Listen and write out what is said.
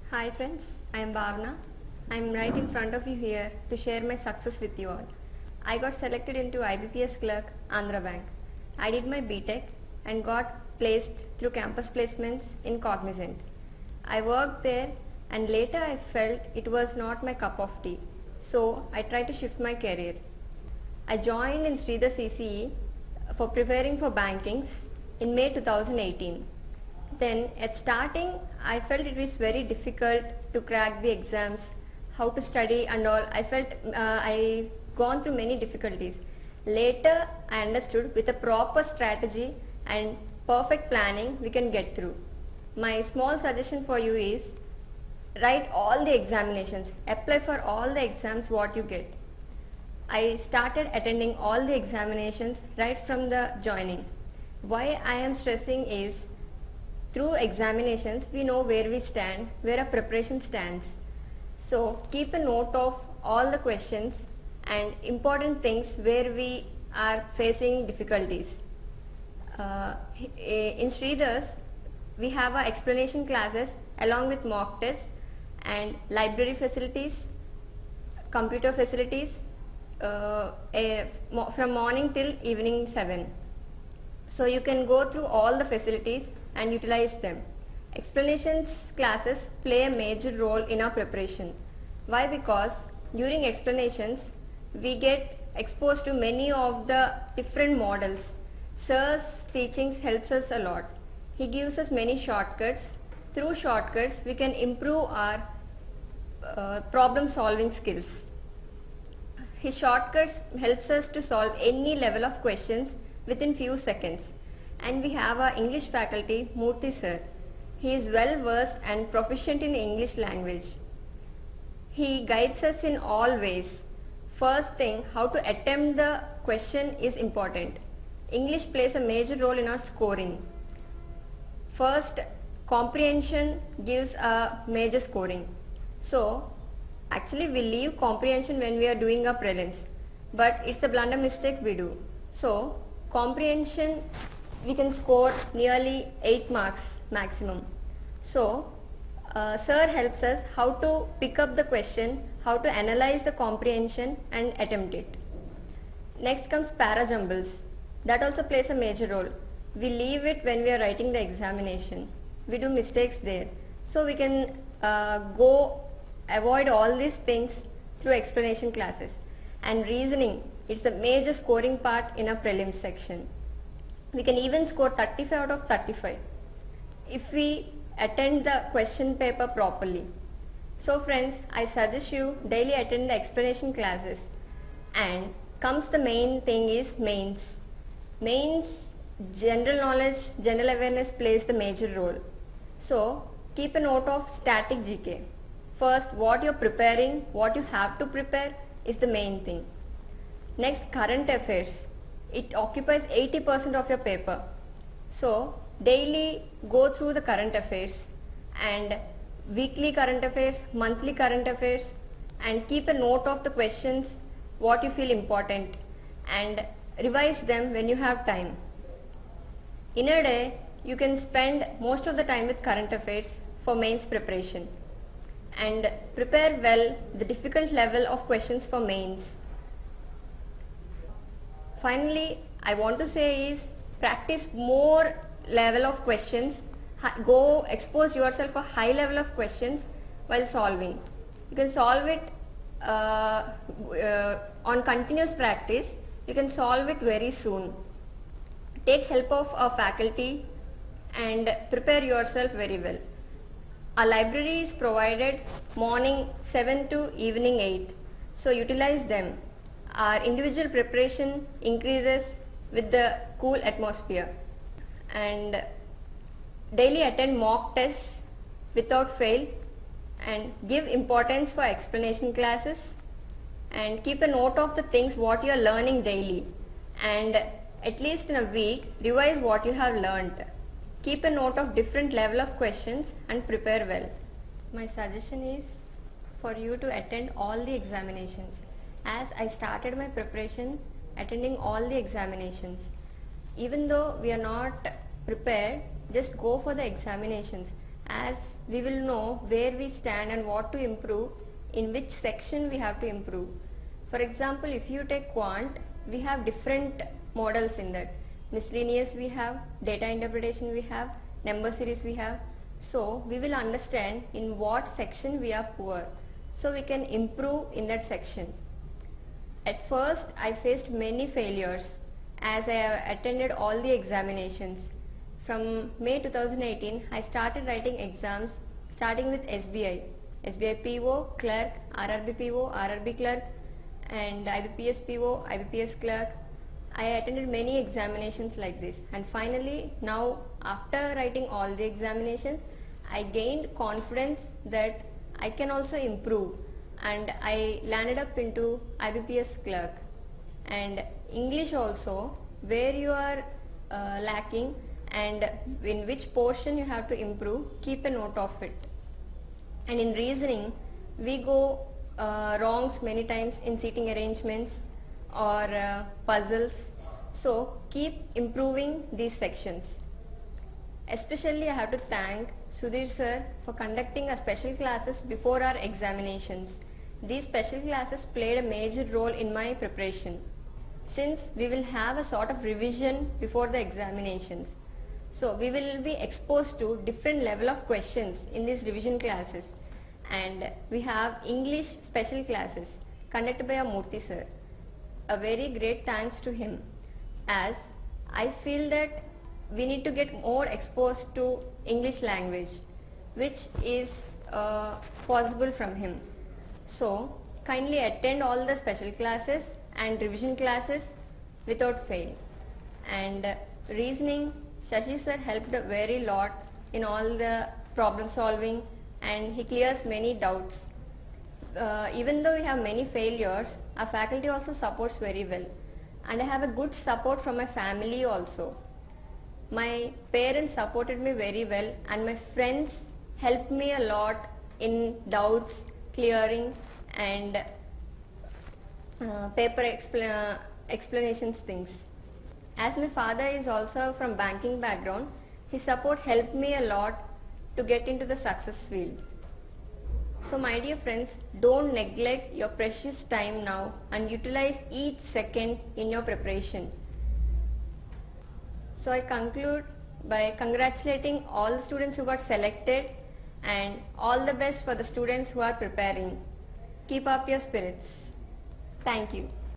Hi friends, I am Bhavna. I am right in front of you here to share my success with you all. I got selected into IBPS clerk, Andhra Bank. I did my BTech and got placed through campus placements in Cognizant. I worked there and later I felt it was not my cup of tea. So I tried to shift my career. I joined in Sridhar CCE for preparing for bankings in May 2018. Then at starting I felt it was very difficult to crack the exams, how to study and all. I felt I gone through many difficulties. Later I understood with a proper strategy and perfect planning we can get through. My small suggestion for you is write all the examinations, apply for all the exams what you get. I started attending all the examinations right from the joining. Why I am stressing is through examinations we know where we stand, where our preparation stands. So keep a note of all the questions and important things where we are facing difficulties. In Sridhar's we have our explanation classes along with mock tests and library facilities, computer facilities from morning till evening 7. So you can go through all the facilities and utilize them. Explanations classes play a major role in our preparation. Why? Because during explanations we get exposed to many of the different models. Sir's teachings helps us a lot. He gives us many shortcuts. Through shortcuts we can improve our problem solving skills. His shortcuts helps us to solve any level of questions within few seconds. And we have our English faculty, Murthy sir. He is well versed and proficient in English language. He guides us in all ways. First thing, how to attempt the question is important. English plays a major role in our scoring. First, comprehension gives a major scoring. So, actually we leave comprehension when we are doing our prelims, but it's a blunder mistake we do. So, comprehension we can score nearly 8 marks maximum. So, sir helps us how to pick up the question, how to analyze the comprehension and attempt it. Next comes para jumbles. That also plays a major role. We leave it when we are writing the examination. We do mistakes there. So we can avoid all these things through explanation classes. And reasoning, it's a major scoring part in our prelims section. We can even score 35 out of 35 if we attend the question paper properly. So friends, I suggest you daily attend the explanation classes. And comes the main thing is mains. Mains, general knowledge, general awareness plays the major role. So keep a note of static GK. First, what you're preparing, what you have to prepare is the main thing. Next, current affairs. It occupies 80% of your paper. So daily go through the current affairs and weekly current affairs, monthly current affairs, and keep a note of the questions what you feel important and revise them when you have time. In a day you can spend most of the time with current affairs for mains preparation and prepare well the difficult level of questions for mains. Finally, I want to say is practice more level of questions. Go expose yourself a high level of questions while solving. You can solve it on continuous practice. You can solve it very soon. Take help of a faculty and prepare yourself very well. Our library is provided morning 7 to evening 8. So utilize them. Our individual preparation increases with the cool atmosphere. And daily attend mock tests without fail and give importance for explanation classes and keep a note of the things what you are learning daily and at least in a week revise what you have learnt. Keep a note of different level of questions and prepare well. My suggestion is for you to attend all the examinations. As I started my preparation attending all the examinations. Even though we are not prepared, just go for the examinations as we will know where we stand and what to improve, in which section we have to improve. For example, if you take quant, we have different models in that. Miscellaneous we have, data interpretation we have, number series we have. So we will understand in what section we are poor, so we can improve in that section. At first I faced many failures as I have attended all the examinations. From May 2018 I started writing exams starting with SBI, SBI PO, clerk, RRB PO, RRB clerk, and IBPS PO, IBPS clerk. I attended many examinations like this, and finally now after writing all the examinations I gained confidence that I can also improve, and I landed up into IBPS clerk. And English also, where you are lacking and in which portion you have to improve, keep a note of it. And in reasoning we go wrongs many times in seating arrangements or puzzles, so keep improving these sections. Especially I have to thank Sudhir sir for conducting a special classes before our examinations. These special classes played a major role in my preparation, since we will have a sort of revision before the examinations. So we will be exposed to different level of questions in these revision classes, and we have English special classes conducted by our Murthy sir. A very great thanks to him, as I feel that we need to get more exposed to English language, which is possible from him. So kindly attend all the special classes and revision classes without fail. And reasoning, Shashi sir helped a very lot in all the problem solving, and he clears many doubts. Even though we have many failures, our faculty also supports very well, and I have a good support from my family also. My parents supported me very well, and my friends helped me a lot in doubts clearing and paper explanations things. As my father is also from banking background, his support helped me a lot to get into the success field. So my dear friends, don't neglect your precious time now and utilize each second in your preparation. So I conclude by congratulating all the students who got selected, and all the best for the students who are preparing. Keep up your spirits. Thank you.